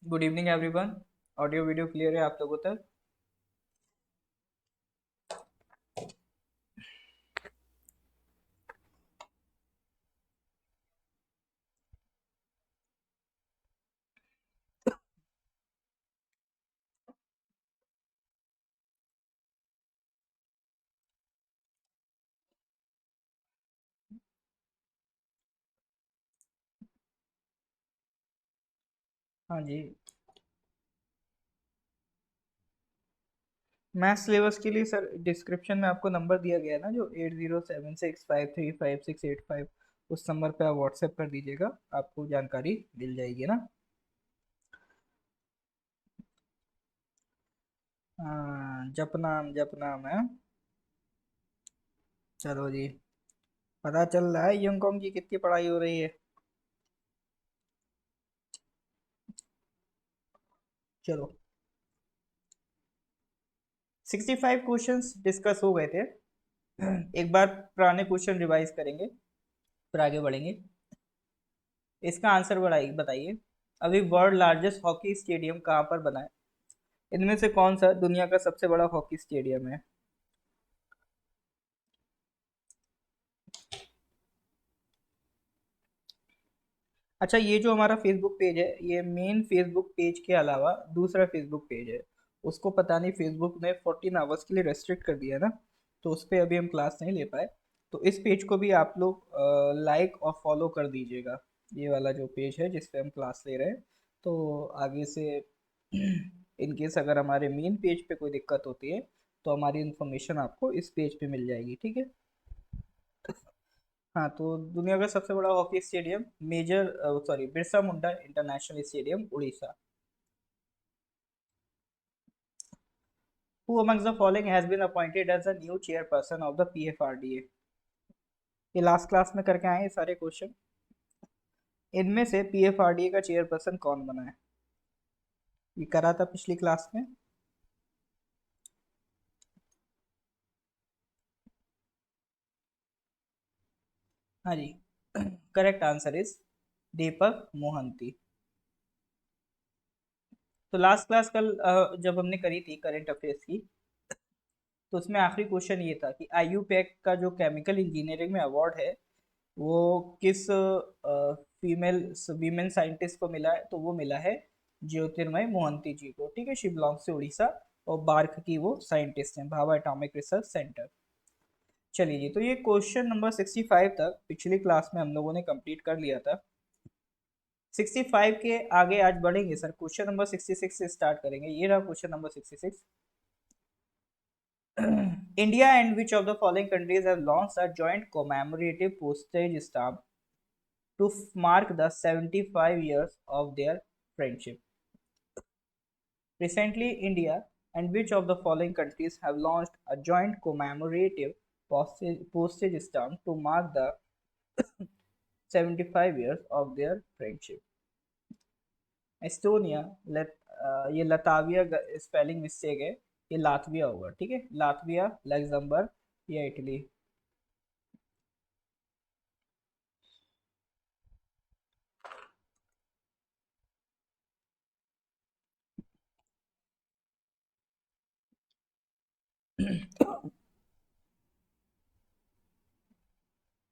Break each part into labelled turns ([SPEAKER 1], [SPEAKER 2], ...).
[SPEAKER 1] Good evening everyone. Audio video clear है आप लोगों तक? हाँ जी। मैथ सिलेबस के लिए सर डिस्क्रिप्शन में आपको नंबर दिया गया है ना, जो 8076535685, उस नंबर पे आप व्हाट्सएप कर दीजिएगा, आपको जानकारी मिल जाएगी ना। हाँ, जपनाम जपनाम है। चलो जी, पता चल रहा है यूंगकोंग की कितनी पढ़ाई हो रही है। चलो, 65 क्वेश्चंस डिस्कस हो गए थे। एक बार पुराने क्वेश्चन रिवाइज करेंगे, फिर आगे बढ़ेंगे। इसका आंसर बढ़ाइए, बताइए। अभी वर्ल्ड लार्जेस्ट हॉकी स्टेडियम कहाँ पर बना है? इनमें से कौन सा दुनिया का सबसे बड़ा हॉकी स्टेडियम है? अच्छा, ये जो हमारा फेसबुक पेज है, ये मेन फेसबुक पेज के अलावा दूसरा फेसबुक पेज है। उसको पता नहीं फेसबुक ने 14 आवर्स के लिए रेस्ट्रिक्ट कर दिया ना, तो उस पर अभी हम क्लास नहीं ले पाए। तो इस पेज को भी आप लोग लाइक और फॉलो कर दीजिएगा। ये वाला जो पेज है जिस पे हम क्लास ले रहे हैं, तो आगे से इन केस अगर हमारे मेन पेज पे कोई दिक्कत होती है, तो हमारी इन्फॉर्मेशन आपको इस पेज पे मिल जाएगी, ठीक है। हाँ, तो दुनिया का सबसे बड़ा hockey stadium major sorry Birsa Munda international stadium, Orissa. Who amongst the following has been appointed as the new chairperson of the PFRDA? ये लास्ट क्लास में करके आए हैं ये सारे क्वेश्चन। इनमें से PFRDA का चेयरपर्सन कौन बना है? ये करा था पिछली क्लास में। हाँ जी, करेक्ट आंसर इज दीपक मोहंती। तो लास्ट क्लास कल जब हमने करी थी करंट अफेयर्स की, तो उसमें आखिरी क्वेश्चन ये था कि आईयूपैक का जो केमिकल इंजीनियरिंग में अवार्ड है, वो किस फीमेल वीमेन साइंटिस्ट को मिला है? तो वो मिला है ज्योतिर्मय मोहंती जी को, ठीक है। शी बिलोंग्स टू उड़ीसा और बार्क की वो साइंटिस्ट हैं, भाभा एटॉमिक रिसर्च सेंटर। चलिए जी, तो ये क्वेश्चन नंबर 65 तक पिछली क्लास में हम लोगों ने कंप्लीट कर लिया था। 65 के आगे आज बढ़ेंगे सर, क्वेश्चन नंबर 66 से स्टार्ट करेंगे। ये रहा question number 66। India and which of the following countries have launched a joint commemorative postage stamp to mark the 75 years of their friendship? Recently, India and which of the following countries have launched a joint commemorative postage stamp to mark the 75 years of their friendship? Estonia, ये Latvia spelling mistake है, ये Latvia होगा, ठीक है। Latvia, Luxembourg या Italy.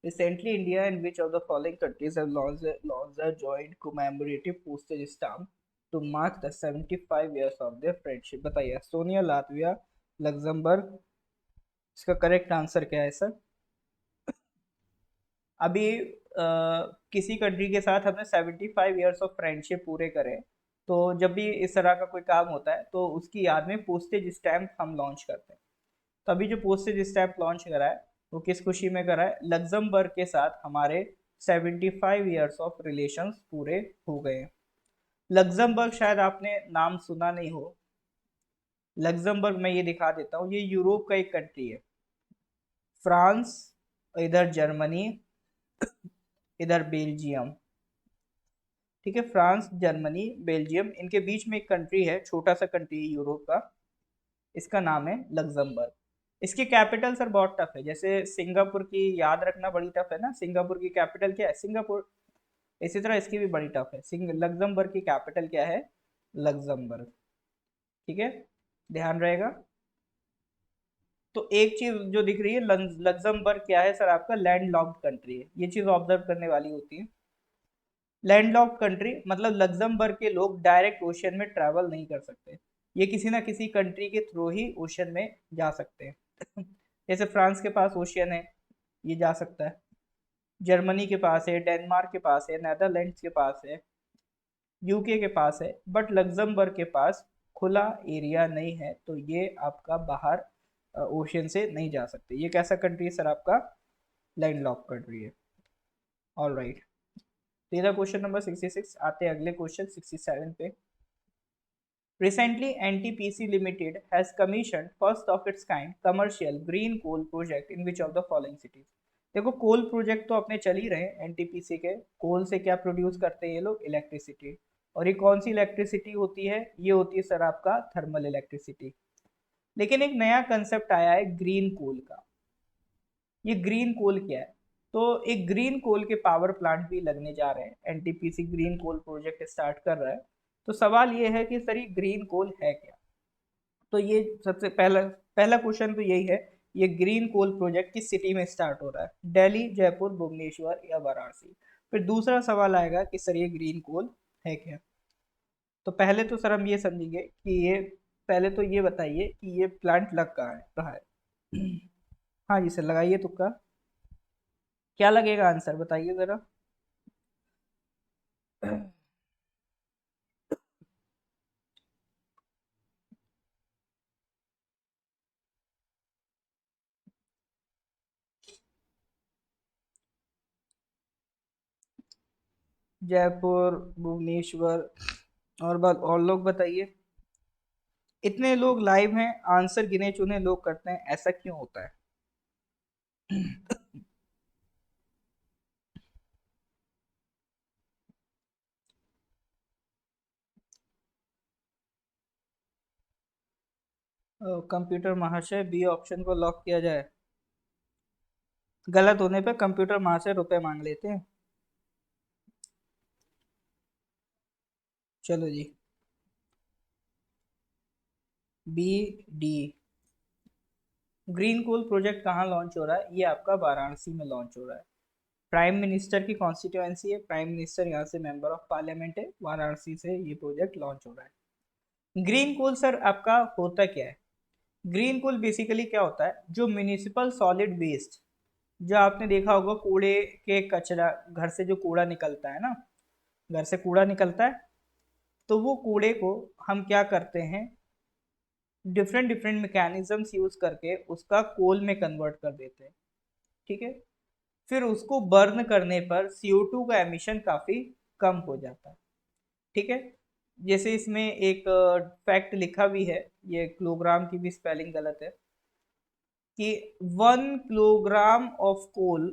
[SPEAKER 1] Recently, India and which of the following countries have launched a joint commemorative postage stamp to mark the 75 years of their friendship? बताइए, Estonia, Latvia, Luxembourg. इसका correct answer क्या है sir? अभी किसी country के साथ हमने 75 ईयर्स ऑफ फ्रेंडशिप पूरे करे, तो जब भी इस तरह का कोई काम होता है तो उसकी याद में पोस्टेज स्टैम्प हम लॉन्च करते हैं। तभी जो पोस्टेज स्टैम्प लॉन्च करा है, वो किस खुशी में करा है? लग्जमबर्ग के साथ हमारे 75 ईयर्स ऑफ रिलेशंस पूरे हो गए हैं। लग्जमबर्ग शायद आपने नाम सुना नहीं हो। लग्जमबर्ग मैं ये दिखा देता हूँ, ये यूरोप का एक कंट्री है। फ्रांस, इधर जर्मनी, इधर बेल्जियम, ठीक है। फ्रांस, जर्मनी, बेल्जियम, इनके बीच में एक कंट्री है, छोटा सा कंट्री है यूरोप का, इसका नाम है लग्जमबर्ग। इसकी कैपिटल सर बहुत टफ है, जैसे सिंगापुर की याद रखना बड़ी टफ है ना। सिंगापुर की कैपिटल क्या है? सिंगापुर। इसी तरह इसकी भी बड़ी टफ है। लग्जमबर्ग की कैपिटल क्या है? लग्जमबर्ग। ठीक है, ध्यान रहेगा। तो एक चीज जो दिख रही है, लग्जमबर्ग क्या है सर, आपका लैंड लॉक्ड कंट्री है, ये चीज ऑब्जर्व करने वाली होती है। लैंड लॉक्ड कंट्री मतलब लग्जमबर्ग के लोग डायरेक्ट ओशन में ट्रैवल नहीं कर सकते, ये किसी ना किसी कंट्री के थ्रू ही ओशन में जा सकते हैं। जैसे फ्रांस के पास ओशियन है, ये जा सकता है। जर्मनी के पास है, डेनमार्क के पास है, नेदरलैंड्स के पास है, यूके के पास है, बट लग्जमबर्ग के पास खुला एरिया नहीं है, तो ये आपका बाहर ओशियन से नहीं जा सकते। ये कैसा कंट्री है सर, आपका लैंड लॉक कंट्री है। ऑल राइट, तेरा क्वेश्चन नंबर 66। आते हैं अगले क्वेश्चन 67 पे। Recently, NTPC Limited has commissioned first of its kind commercial green coal project in which of the following cities? देखो कोल प्रोजेक्ट तो अपने चल ही रहे हैं एनटीपीसी के। कोल से क्या प्रोड्यूस करते हैं ये लोग, इलेक्ट्रिसिटी। और ये कौन सी इलेक्ट्रिसिटी होती है, ये होती है सर आपका थर्मल इलेक्ट्रिसिटी। लेकिन एक नया कंसेप्ट आया है ग्रीन कोल का। ये ग्रीन कोल क्या है, तो एक ग्रीन कोल के पावर प्लांट भी लगने जा रहे हैं, एनटीपीसी ग्रीन कोल प्रोजेक्ट स्टार्ट कर रहा है। तो सवाल ये है कि सर ये ग्रीन कोल है क्या। तो ये सबसे पहला पहला क्वेश्चन तो यही है, ये ग्रीन कोल प्रोजेक्ट किस सिटी में स्टार्ट हो रहा है, दिल्ली, जयपुर, भुवनेश्वर या वाराणसी। फिर दूसरा सवाल आएगा कि सर ये ग्रीन कोल है क्या। तो पहले तो सर हम ये समझेंगे कि ये, पहले तो ये बताइए कि ये प्लांट लग कहाँ है। हाँ जी सर, लगाइए तुक्का। क्या लगेगा आंसर, बताइए जरा। जयपुर, भुवनेश्वर, और लोग बताइए। इतने लोग लाइव हैं, आंसर गिने चुने लोग करते हैं, ऐसा क्यों होता है। कंप्यूटर महाशय, बी ऑप्शन को लॉक किया जाए। गलत होने पे कंप्यूटर महाशय रुपए मांग लेते हैं। चलो जी, बी, डी। ग्रीन कोल प्रोजेक्ट कहाँ लॉन्च हो रहा है, ये आपका वाराणसी में लॉन्च हो रहा है। प्राइम मिनिस्टर की कॉन्स्टिट्यूएंसी है, प्राइम मिनिस्टर यहाँ से मेंबर ऑफ पार्लियामेंट है, वाराणसी से ये प्रोजेक्ट लॉन्च हो रहा है। ग्रीन कोल सर आपका होता क्या है, ग्रीन कोल बेसिकली क्या होता है, जो म्यूनिसिपल सॉलिड वेस्ट, जो आपने देखा होगा कूड़े के कचरा, घर से जो कूड़ा निकलता है ना, घर से कूड़ा निकलता है, तो वो कूड़े को हम क्या करते हैं, डिफरेंट डिफरेंट मैकेनिज्म्स यूज करके उसका कोल में कन्वर्ट कर देते हैं। ठीक है, फिर उसको बर्न करने पर CO2 का एमिशन काफी कम हो जाता है। ठीक है, जैसे इसमें एक फैक्ट लिखा भी है, ये किलोग्राम की भी स्पेलिंग गलत है, कि 1 किलोग्राम ऑफ कोल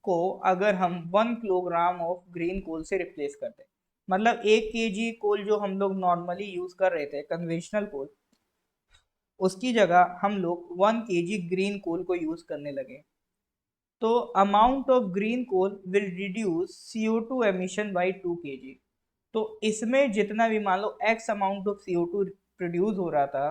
[SPEAKER 1] को अगर हम 1 किलोग्राम ऑफ ग्रीन कोल से रिप्लेस करते हैं, मतलब 1 kg कोल जो हम लोग नॉर्मली यूज कर रहे थे कन्वेंशनल कोल, उसकी जगह हम लोग 1 kg ग्रीन कोल को यूज करने लगे, तो amount of green coal will reduce CO2 emission by 2 kg। तो इसमें जितना भी मान लो x amount of CO2 produce हो रहा था,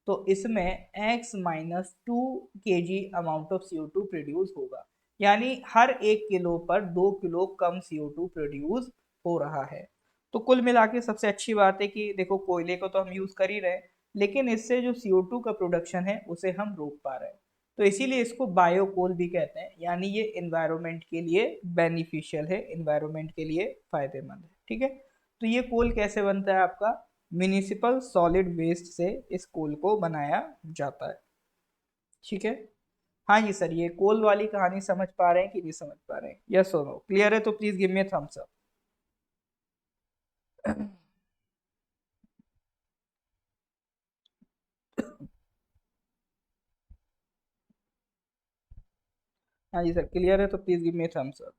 [SPEAKER 1] तो इसमें x-2 kg amount of CO2 produce होगा, यानी हर 1 किलो पर 2 किलो कम CO2 प्रोड्यूस हो रहा है। तो कुल मिला के सबसे अच्छी बात है कि देखो कोयले को तो हम यूज कर ही रहे हैं, लेकिन इससे जो CO2 का प्रोडक्शन है उसे हम रोक पा रहे हैं। तो इसीलिए इसको बायोकोल भी कहते हैं, यानी ये इन्वायरमेंट के लिए बेनिफिशियल है, इन्वायरमेंट के लिए फायदेमंद है। ठीक है, तो ये कोल कैसे बनता है आपका, म्यूनिसिपल सॉलिड वेस्ट से इस कोल को बनाया जाता है। ठीक है, हाँ जी सर, ये कोल वाली कहानी समझ पा रहे हैं कि नहीं समझ पा रहे हैं, यस और नो, क्लियर है तो please give me thumbs up. हाँ जी सर, क्लियर है तो please give me thumbs up.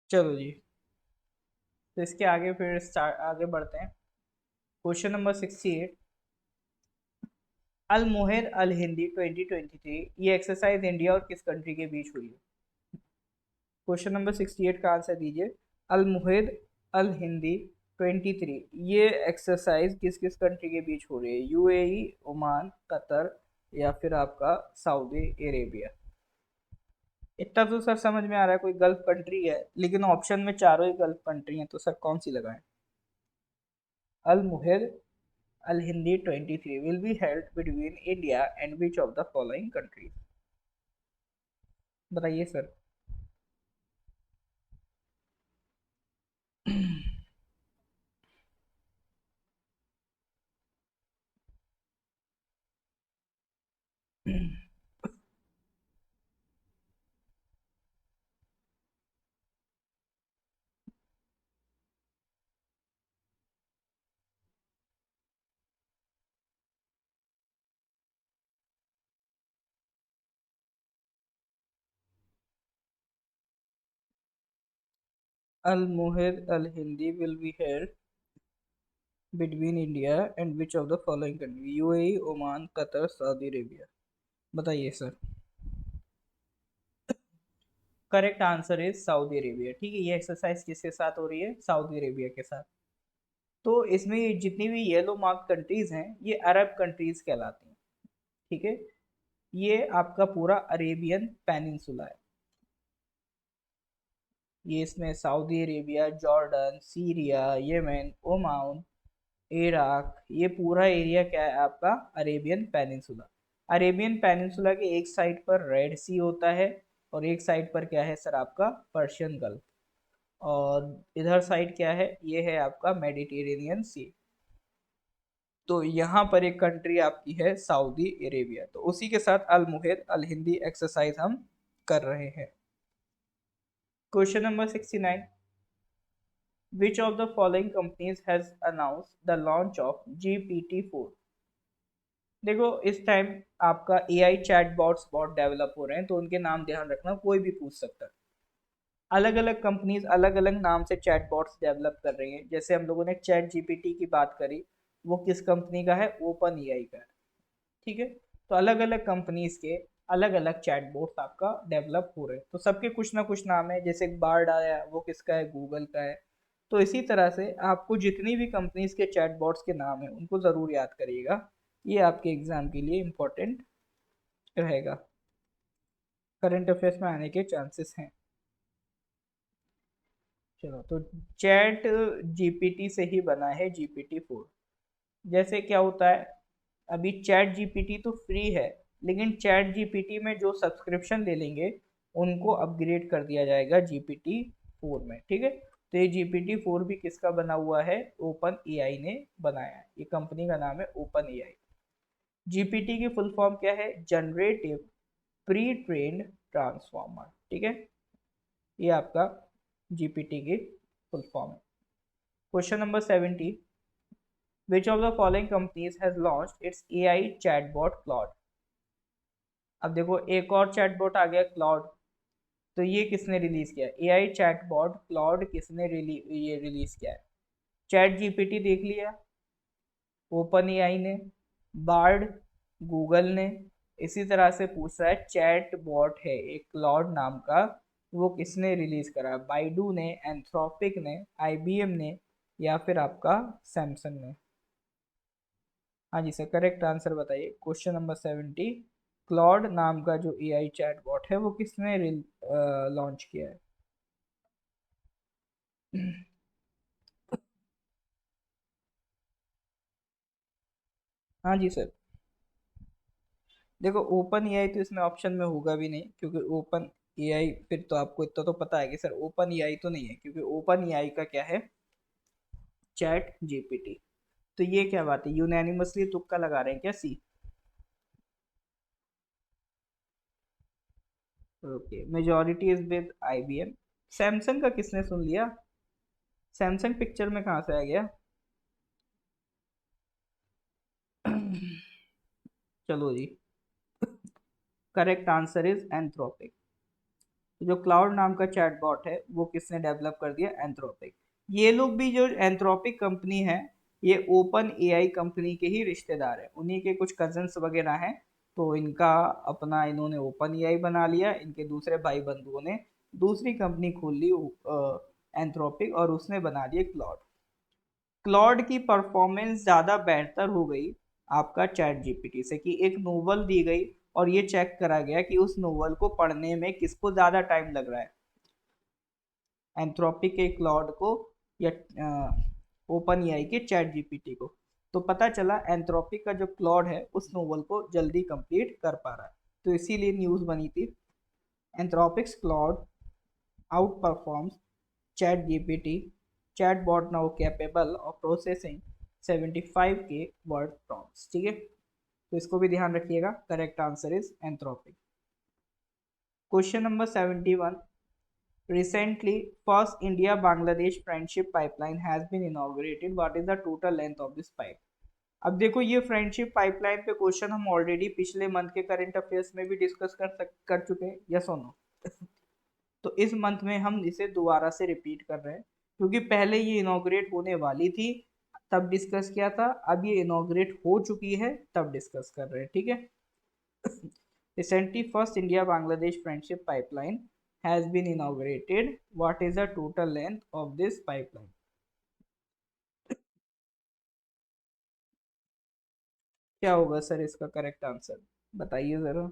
[SPEAKER 1] चलो जी, तो इसके आगे फिर आगे बढ़ते हैं। क्वेश्चन नंबर 68, अल मुहिर अल हिंदी 2023, ये एक्सरसाइज इंडिया और किस कंट्री के बीच हुई है? क्वेश्चन नंबर 68 का आंसर दीजिए। अल मुहिर अल हिंदी 23, ये एक्सरसाइज किस किस कंट्री के बीच हो रही है? यूएई, ओमान, कतर या फिर आपका सऊदी अरेबिया। इतना तो सर समझ में आ रहा है कोई गल्फ कंट्री है, लेकिन ऑप्शन में चारों ही गल्फ कंट्री हैं, तो सर कौन सी लगाएं? अल मुहिर अल Hindi 23 will be held between India and which of the following countries? बताइए सर। अल मुहिर अल हिंदी will be held between India and which of the following country? UAE, Oman, Qatar, Saudi Arabia. बताइए sir. Correct answer is Saudi Arabia. ठीक है, ये exercise किसके साथ हो रही है? सऊदी अरेबिया के साथ। तो इसमें ये जितनी भी येलो मार्क कंट्रीज हैं, ये अरब कंट्रीज कहलाती हैं। ठीक है, ये आपका पूरा अरेबियन पेनिनसुला है। ये इसमें Saudi Arabia, Jordan, Syria, Yemen, Oman, Iraq, ये पूरा एरिया क्या है आपका? Arabian peninsula. अरेबियन पेनिनसुला के एक साइड पर रेड सी होता है और एक साइड पर क्या है सर? आपका पर्शियन गल्फ। और इधर साइड क्या है? ये है आपका मेडिटेरेनियन सी। तो यहाँ पर एक कंट्री आपकी है सऊदी अरेबिया। तो उसी के साथ अल मुहिर अल हिंदी एक्सरसाइज हम कर रहे हैं। Question number 69, which of the following companies has announced the launch of GPT-4? देखो, इस टाइम आपका एआई चैटबॉट्स बहुत डेवलप हो रहे हैं, तो उनके नाम ध्यान रखना, कोई भी पूछ सकता है। अलग अलग कंपनीज अलग अलग नाम से चैटबॉट्स डेवलप कर रही हैं। जैसे हम लोगों ने चैट जीपीटी की बात करी, वो किस कंपनी का है? ओपन एआई का है। ठीक है, तो अलग अलग कंपनीज के अलग अलग चैटबॉट्स आपका डेवलप हो रहे हैं, तो सबके कुछ ना कुछ नाम है। जैसे बार्ड आया, वो किसका है? गूगल का है। तो इसी तरह से आपको जितनी भी कंपनीज के चैटबॉट्स के नाम है, उनको ज़रूर याद करिएगा। ये आपके एग्जाम के लिए इम्पोर्टेंट रहेगा, करंट अफेयर्स में आने के चांसेस हैं। चलो, तो चैट जीपीटी से ही बना है GPT-4। जैसे क्या होता है, अभी चैट जीपीटी तो फ्री है, लेकिन चैट जीपीटी में जो सब्सक्रिप्शन ले लेंगे, उनको अपग्रेड कर दिया जाएगा GPT-4 में। ठीक है, तो ये GPT-4 भी किसका बना हुआ है? ओपन एआई ने बनाया है। ये कंपनी का नाम है ओपन एआई। जीपीटी की फुल फॉर्म क्या है? Generative pre trained transformer. ठीक है, ये आपका जीपीटी की फुल फॉर्म है। Question number 70, which of the following companies has launched its AI chatbot Claude? अब देखो, एक और चैटबॉट आ गया क्लाउड। तो ये किसने रिलीज किया? एआई चैटबॉट क्लाउड किसने रिलीज किया है? चैट जीपीटी देख लिया, ओपन एआई ने, बार्ड गूगल ने। इसी तरह से पूछ रहा है, चैट बॉट है एक क्लाउड नाम का, वो किसने रिलीज करा? बाइडू ने, एंथ्रोपिक ने, आईबीएम ने या फिर आपका सैमसंग ने? हाँ जी सर, करेक्ट आंसर बताइए। क्वेश्चन नंबर 70, क्लॉड नाम का जो एआई चैटबॉट है, वो किसने लॉन्च किया है? हाँ जी सर। देखो, ओपन एआई तो इसमें ऑप्शन में होगा भी नहीं, क्योंकि ओपन एआई, फिर तो आपको इतना तो पता है कि सर ओपन एआई तो नहीं है, क्योंकि ओपन एआई का क्या है? Chat GPT. तो ये क्या बात है, यूनैनिमसली तुक्का लगा रहे हैं क्या? C. Okay, majority is with IBM. Samsung का किसने सुन लिया? सैमसंग पिक्चर में कहाँ से आ गया? चलो जी, करेक्ट आंसर इज एंथ्रोपिक। जो क्लाउड नाम का चैटबॉट है वो किसने डेवलप कर दिया? एंथ्रोपिक। ये लोग भी, जो एंथ्रोपिक कंपनी है, ये ओपन एआई कंपनी के ही रिश्तेदार है, उन्हीं के कुछ कजन्स वगैरह हैं। तो इनका अपना इन्होंने ओपन एआई बना लिया, इनके दूसरे भाई बंधुओं ने दूसरी कंपनी खोल ली एंथ्रोपिक, और उसने बना दिया क्लाउड। क्लॉड की परफॉर्मेंस ज़्यादा बेहतर हो गई आपका चैट जीपीटी से, कि एक नोवेल दी गई और ये चेक करा गया कि उस नोवेल को पढ़ने में किसको ज़्यादा टाइम लग रहा है, एंथ्रोपिक के क्लॉड को या ओपन एआई के चैट जीपीटी को। तो पता चला एंथ्रोपिक का जो क्लॉड है उस नोवेल को जल्दी कंप्लीट कर पा रहा है, तो इसीलिए न्यूज़ बनी थी, Anthropic's Claude outperforms ChatGPT, chatbot now capable of processing 75K word prompts। ठीक है, तो इसको भी ध्यान रखिएगा। Correct answer is Anthropic. Question number 71, recently first India Bangladesh friendship pipeline has been inaugurated, what is the total length of this pipe? अब देखो, ये फ्रेंडशिप पाइपलाइन पे क्वेश्चन हम ऑलरेडी पिछले मंथ के करंट अफेयर्स में भी डिस्कस कर चुके हैं, यस और नो? तो इस मंथ में हम इसे दोबारा से रिपीट कर रहे हैं, क्योंकि पहले ये इनॉग्रेट होने वाली थी तब डिस्कस किया था, अब ये इनॉग्रेट हो चुकी है तब डिस्कस कर रहे हैं। ठीक है, recently first India Bangladesh friendship pipeline has been inaugurated, what is the total length of this pipeline? क्या होगा सर इसका करेक्ट आंसर, बताइए जरा।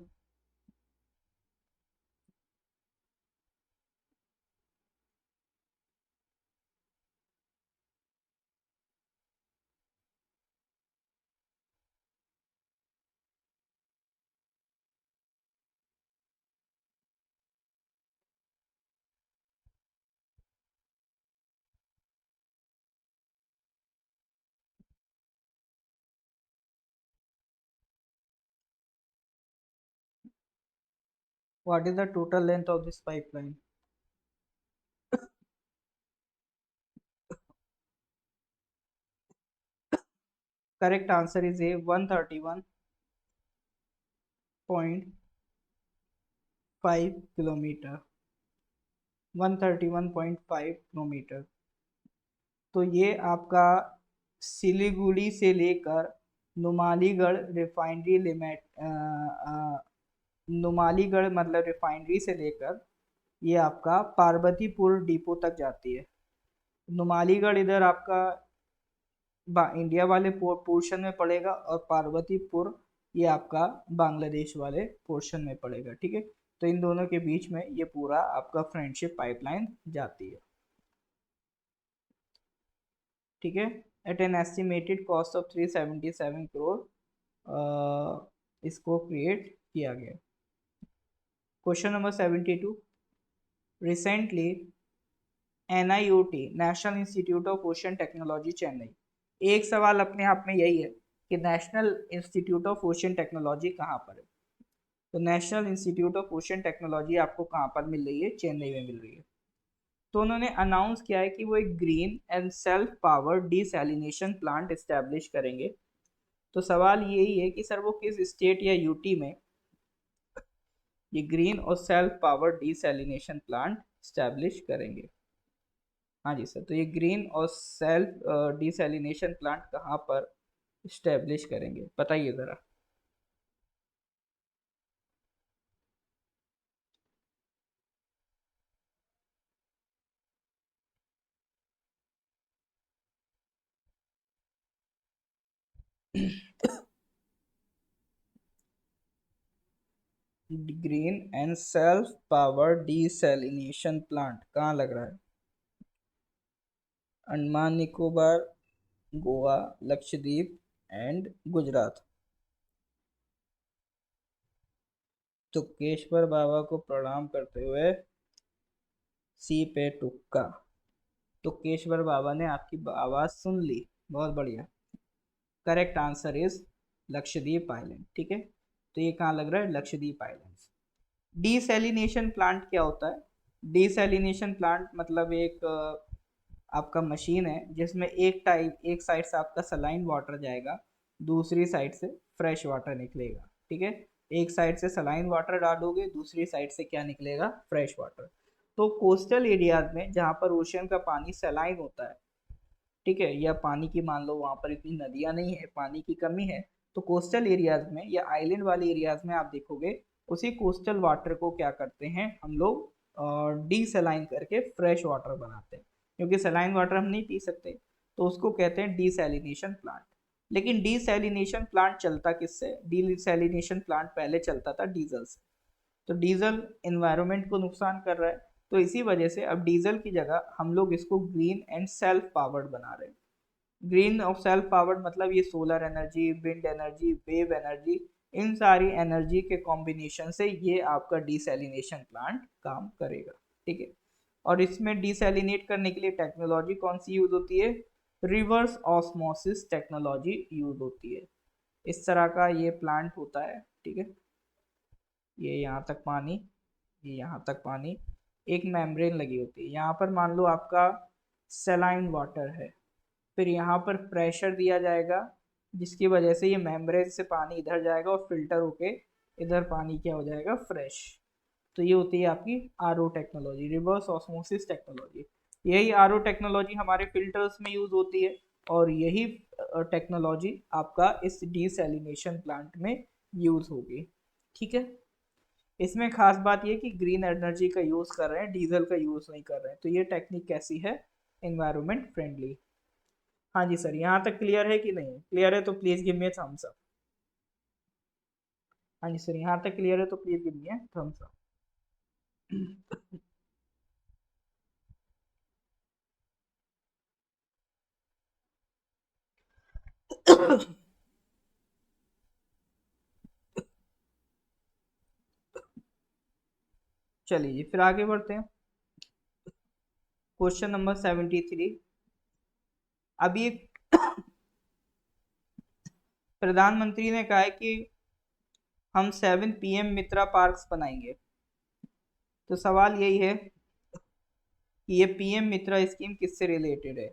[SPEAKER 1] What is the total length of this pipeline? Correct answer is a 131.5 kilometre, 131.5 kilometre. तो ये आपका सिलीगुड़ी से लेकर नुमालीगढ़ रिफाइनरी लिमिट, नुमालीगढ़ मतलब रिफाइनरी से लेकर ये आपका पार्वतीपुर डिपो तक जाती है। नुमालीगढ़ इधर आपका इंडिया वाले पोर्शन में पड़ेगा, और पार्वतीपुर ये आपका बांग्लादेश वाले पोर्शन में पड़ेगा। ठीक है, तो इन दोनों के बीच में ये पूरा आपका फ्रेंडशिप पाइपलाइन जाती है। ठीक है, at an estimated cost of 377 crore इसको क्रिएट किया गया। Question number 72, recently NIOT national institute of ocean technology Chennai, एक सवाल अपने आप में यही है कि national institute of ocean technology कहाँ पर है? तो national institute of ocean technology आपको कहाँ पर मिल रही है? चेन्नई में मिल रही है। तो उन्होंने अनाउंस किया है कि वो एक green and self power desalination plant establish करेंगे। तो सवाल यही है कि सर वो किस स्टेट या यूटी में ये ग्रीन और self power desalination plant establish करेंगे? हाँ जी सर, तो ये ग्रीन और सेल्फ डिसैलिनेशन प्लांट कहाँ पर स्टैब्लिश करेंगे, बताइए ज़रा। Green and self power desalination plant कहाँ लग रहा है? अंडमान निकोबार, गोवा, लक्षद्वीप एंड गुजरात। तुकेश्वर बाबा को प्रणाम करते हुए सी पे तुक्का। तुकेश्वर बाबा ने आपकी आवाज सुन ली, बहुत बढ़िया। Correct answer is Lakshadweep island. ठीक है, तो ये कहाँ लग रहा है? लक्षद्वीप आइलैंड्स। डीसैलिनेशन प्लांट क्या होता है? डीसैलिनेशन प्लांट मतलब एक आपका मशीन है जिसमें एक साइड से आपका सलाइन वाटर जाएगा, दूसरी साइड से फ्रेश वाटर निकलेगा। ठीक है, एक साइड से सलाइन वाटर डालोगे, दूसरी साइड से क्या निकलेगा, फ्रेश वाटर। तो कोस्टल एरियाज में जहाँ पर ओशियन का पानी सलाइन होता है, ठीक है, या पानी की मान लो वहाँ पर इतनी नदियाँ नहीं है, पानी की कमी है, तो कोस्टल एरियाज में या आइलैंड वाले एरियाज में आप देखोगे उसी कोस्टल वाटर को क्या करते हैं हम लोग, डीसलाइन करके फ्रेश वाटर बनाते हैं, क्योंकि सलाइन वाटर हम नहीं पी सकते, तो उसको कहते हैं डीसैलिनेशन प्लांट। लेकिन डीसैलिनेशन प्लांट चलता किससे, डीसैलिनेशन प्लांट पहले चलता था डीजल से, तो डीजल एनवायरनमेंट को नुकसान कर रहा है, तो इसी वजह से अब डीजल की जगह हम लोग इसको ग्रीन एंड सेल्फ पावर्ड बना रहे हैं। ग्रीन और सेल्फ पावर्ड मतलब ये solar energy, wind energy, wave energy, इन सारी एनर्जी के कॉम्बिनेशन से ये आपका डीसैलिनेशन प्लांट काम करेगा, ठीक है। और इसमें डीसैलिनेट करने के लिए टेक्नोलॉजी कौन सी यूज होती है, रिवर्स ऑस्मोसिस टेक्नोलॉजी यूज होती है। इस तरह का ये प्लांट होता है, ठीक है। ये यहाँ तक पानी, ये यहाँ तक पानी, एक मेम्ब्रेन लगी होती है, यहाँ पर मान लो आपका सेलाइन वाटर है, फिर यहाँ पर प्रेशर दिया जाएगा जिसकी वजह से ये मेम्ब्रेन से पानी इधर जाएगा और फिल्टर होके इधर पानी क्या हो जाएगा, फ्रेश। तो ये होती है आपकी RO technology, reverse osmosis technology. यही आरओ टेक्नोलॉजी हमारे फिल्टर्स में यूज होती है, और यही टेक्नोलॉजी आपका इस डीसैलिनेशन प्लांट में यूज होगी, ठीक है। इसमें खास बात ये कि ग्रीन एनर्जी का यूज कर रहे हैं, डीजल का यूज नहीं कर रहे हैं, तो ये टेक्निक कैसी है, एनवायरमेंट फ्रेंडली। हाँ जी सर, यहाँ तक क्लियर है कि नहीं, क्लियर है तो please give me a thumbs up. हाँ जी सर, यहाँ तक क्लियर है तो please give me a thumbs up. चलिए फिर आगे बढ़ते हैं। Question number 73। अभी एक प्रधानमंत्री ने कहा है कि हम 7 पीएम मित्रा पार्क्स बनाएंगे, तो सवाल यही है कि ये पीएम मित्रा स्कीम किससे रिलेटेड है,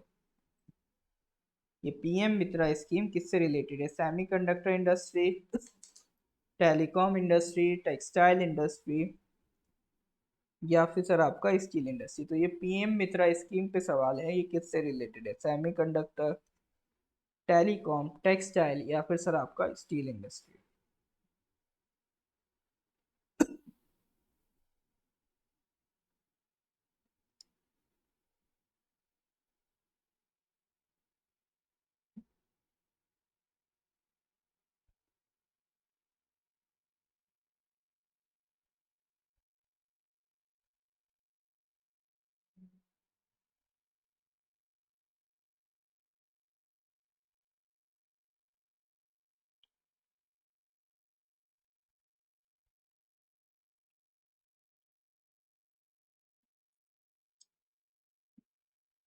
[SPEAKER 1] ये पीएम मित्रा स्कीम किससे रिलेटेड है, semiconductor industry, telecom industry, textile industry, या फिर सर आपका स्टील इंडस्ट्री। तो ये पीएम मित्रा स्कीम पे सवाल है, ये किससे रिलेटेड है, सेमीकंडक्टर, टेलीकॉम, टेक्सटाइल, या फिर सर आपका स्टील इंडस्ट्री।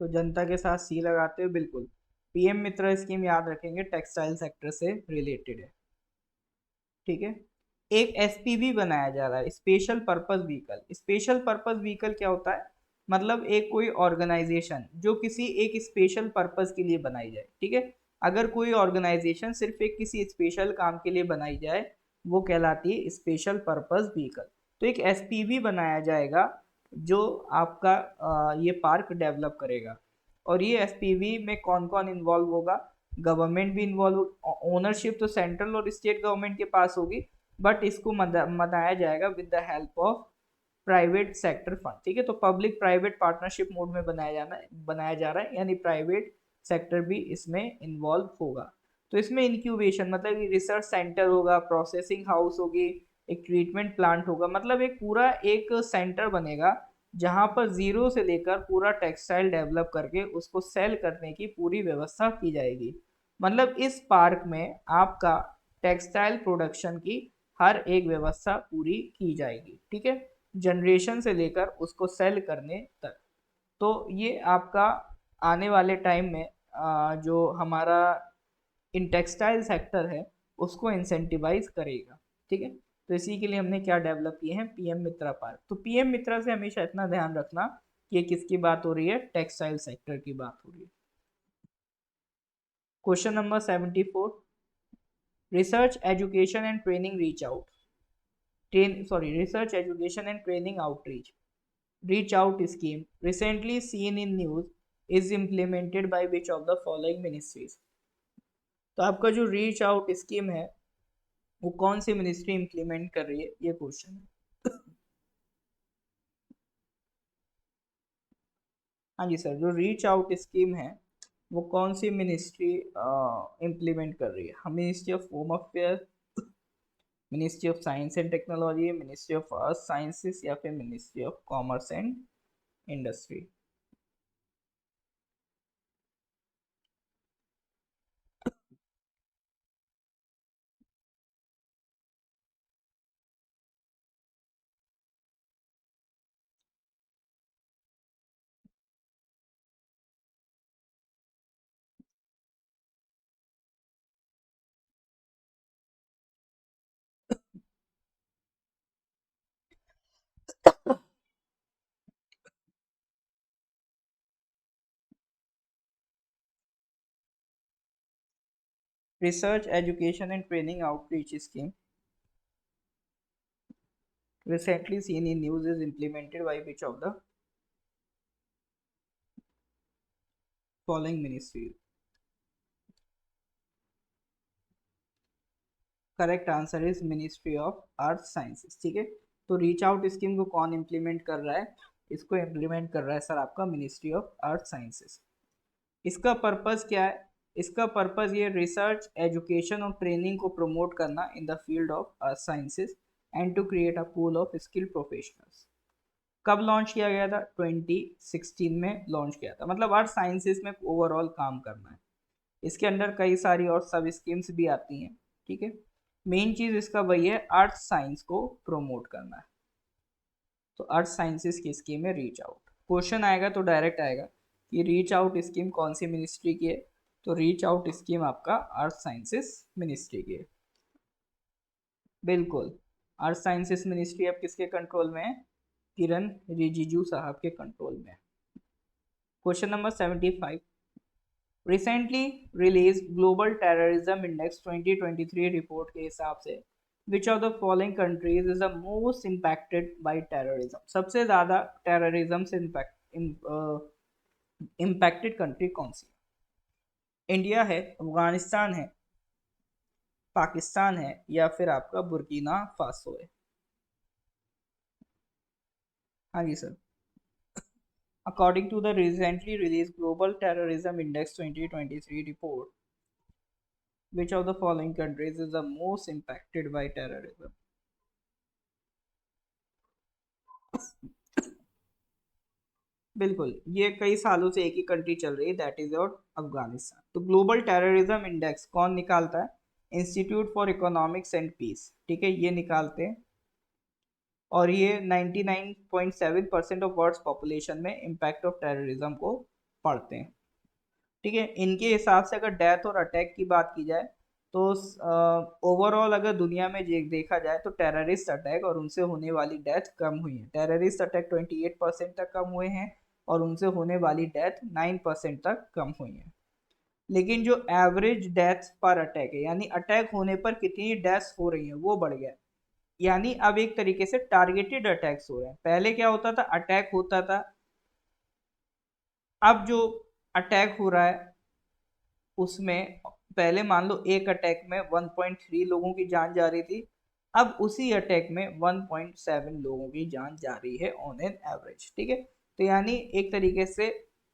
[SPEAKER 1] तो जनता के साथ सी लगाते हुए बिल्कुल, पीएम मित्रा स्कीम याद रखेंगे, टेक्सटाइल सेक्टर से रिलेटेड है, ठीक है। एक एसपीवी बनाया जा रहा है, special purpose vehicle. Special purpose vehicle क्या होता है, मतलब एक कोई ऑर्गेनाइजेशन जो किसी एक स्पेशल पर्पस के लिए बनाई जाए, ठीक है। अगर कोई ऑर्गेनाइजेशन सिर्फ एक किसी स्पेशल काम के लिए बनाई जाए, वो कहलाती है स्पेशल पर्पस व्हीकल। तो एक एसपीवी बनाया जाएगा जो आपका ये पार्क डेवलप करेगा, और ये एसपीवी में कौन कौन इन्वॉल्व होगा, गवर्नमेंट भी इन्वॉल्व, ओनरशिप तो सेंट्रल और स्टेट गवर्नमेंट के पास होगी, बट इसको मनाया जाएगा with the help of private sector fund, ठीक है। तो पब्लिक प्राइवेट पार्टनरशिप मोड में बनाया जा रहा है, यानी प्राइवेट सेक्टर भी इसमें इन्वॉल्व होगा। तो इसमें इंक्यूबेशन मतलब रिसर्च सेंटर होगा, प्रोसेसिंग हाउस होगी, एक ट्रीटमेंट प्लांट होगा, मतलब एक पूरा एक सेंटर बनेगा जहां पर जीरो से लेकर पूरा टेक्सटाइल डेवलप करके उसको सेल करने की पूरी व्यवस्था की जाएगी। मतलब इस पार्क में आपका टेक्सटाइल प्रोडक्शन की हर एक व्यवस्था पूरी की जाएगी, ठीक है, जनरेशन से लेकर उसको सेल करने तक। तो ये आपका आने वाले टाइम में जो हमारा इन टेक्सटाइल सेक्टर है उसको इंसेंटिवाइज करेगा, ठीक है। तो इसी के लिए हमने क्या डेवलप किए हैं, पीएम मित्रा पार्क। तो पीएम मित्रा से हमेशा इतना ध्यान रखना कि ये किसकी बात हो रही है, टेक्सटाइल सेक्टर की बात हो रही है। Question number 74। Research education and training reach out. Research, education and training outreach. Reach out scheme recently seen in news is implemented by which of the following ministries? तो आपका जो रीच आउट स्कीम है वो कौन सी ministry implement कर रही है, ये क्वेश्चन है। हाँ जी सर, जो रीच आउट स्कीम है वो कौन सी मिनिस्ट्री इंप्लीमेंट कर रही है? Ministry of home affair, ministry of science and technology, ministry of earth sciences या फिर ministry of commerce and industry? Research, education and training outreach scheme recently seen in news is implemented by which of the following ministries? Correct answer is ministry of earth sciences. ठीक है, तो reach out scheme को कौन implement कर रहा है? इसको implement कर रहा है सर आपका मिनिस्ट्री ऑफ अर्थ साइंसेस। इसका पर्पस क्या है? इसका पर्पस ये रिसर्च, एजुकेशन और ट्रेनिंग को प्रमोट करना in the field of earth sciences and to create a pool of skilled professionals. कब लॉन्च किया गया था? 2016 में लॉन्च किया था। मतलब अर्थ साइंसेस में ओवरऑल काम करना है। इसके अंडर कई सारी और सब स्कीम्स भी आती हैं। ठीक है, मेन चीज इसका वही है, अर्थ साइंस को प्रमोट करना है। तो अर्थ साइंसेस की स्कीम है रीच आउट। क्वेश्चन आएगा तो डायरेक्ट आएगा कि रीच आउट स्कीम कौन सी मिनिस्ट्री की है? तो रीच आउट स्कीम आपका अर्थ साइंसेस मिनिस्ट्री की है। बिल्कुल, अर्थ साइंसेस मिनिस्ट्री अब किसके कंट्रोल में है? किरण रिजिजू साहब के कंट्रोल में है। Question number 75, recently release global terrorism index 2023 report के हिसाब से which of the following countries is the most impacted by terrorism? सबसे ज्यादा टेररिज्म से इम्पैक्टेड कंट्री कौन सी? इंडिया है, अफगानिस्तान है, पाकिस्तान है या फिर आपका बुर्किना फासो है? हाँ जी sir, according to the recently release global terrorism index 2023 report which of the following countries is the most impacted by terrorism? बिल्कुल, ये कई सालों से एक ही कंट्री चल रही है, दैट इज योर अफगानिस्तान। तो ग्लोबल टेररिज्म इंडेक्स कौन निकालता है? Institute for economics and peace. ठीक है, ये निकालते हैं और ये 99.7% ऑफ वर्ल्ड पॉपुलेशन में इम्पैक्ट ऑफ टेररिज्म को पढ़ते हैं। ठीक है, इनके हिसाब से अगर डेथ और अटैक की बात की जाए तो ओवरऑल अगर दुनिया में देखा जाए तो टेररिस्ट अटैक और उनसे होने वाली डेथ कम हुई है। टेररिस्ट अटैक 28% तक कम हुए हैं और उनसे होने वाली डेथ 9% तक कम हुई है। लेकिन जो एवरेज डेथ पर अटैक है, यानी अटैक होने पर कितनी डेथ्स हो रही हैं, वो बढ़ गया। यानी अब एक तरीके से टारगेटेड अटैक्स हो रहे हैं। पहले क्या होता था? अटैक होता था, अब जो अटैक हो रहा है उसमें पहले मान लो एक अटैक में 1.3 लोगों की जान जा रही थी, अब उसी अटैक में 1.7 लोगों की जान जा रही है ऑन एन एवरेज। ठीक है, तो यानी एक तरीके से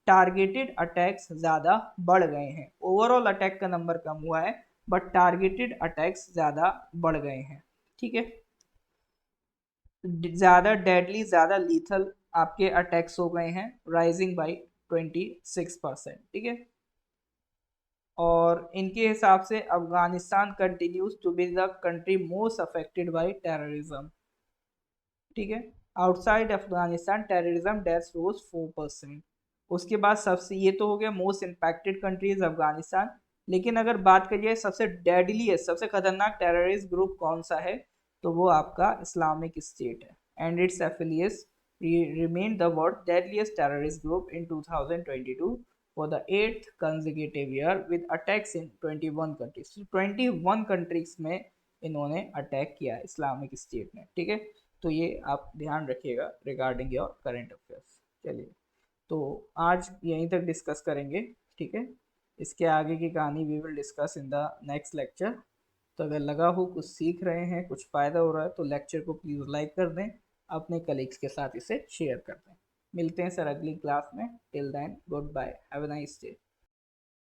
[SPEAKER 1] टारगेटेड अटैक्स ज्यादा बढ़ गए हैं। ओवरऑल अटैक का नंबर कम हुआ है बट टारगेटेड अटैक्स ज्यादा बढ़ गए हैं। ठीक है, ज्यादा डेडली, ज्यादा लीथल आपके अटैक्स हो गए हैं, राइजिंग बाई 26%। ठीक है, और इनके हिसाब से Afghanistan continues to be the country most affected by terrorism. ठीक है, outside Afghanistan terrorism deaths rose 4%। उसके बाद सबसे, ये तो हो गया मोस्ट इम्पैक्टेड कंट्रीज अफगानिस्तान। लेकिन अगर बात करिए सबसे डेडलीस्ट, सबसे खतरनाक टेररिस्ट ग्रुप कौन सा है, तो वो आपका इस्लामिक स्टेट है and it's affiliates remained the world deadliest terrorist group in 2022 for the 8th consecutive year with attacks in 21 countries। 21 countries में इन्होंने अटैक किया है इस्लामिक स्टेट ने, ठीक है। तो ये आप ध्यान रखिएगा रिगार्डिंग योर करंट अफेयर्स। चलिए, तो आज यहीं तक डिस्कस करेंगे, ठीक है। इसके आगे की कहानी we will discuss in the next lecture. तो अगर लगा हो कुछ सीख रहे हैं, कुछ फ़ायदा हो रहा है, तो लेक्चर को प्लीज़ लाइक कर दें, अपने कलीग्स के साथ इसे शेयर कर दें। मिलते हैं सर अगली क्लास में। Till then goodbye, have a nice day.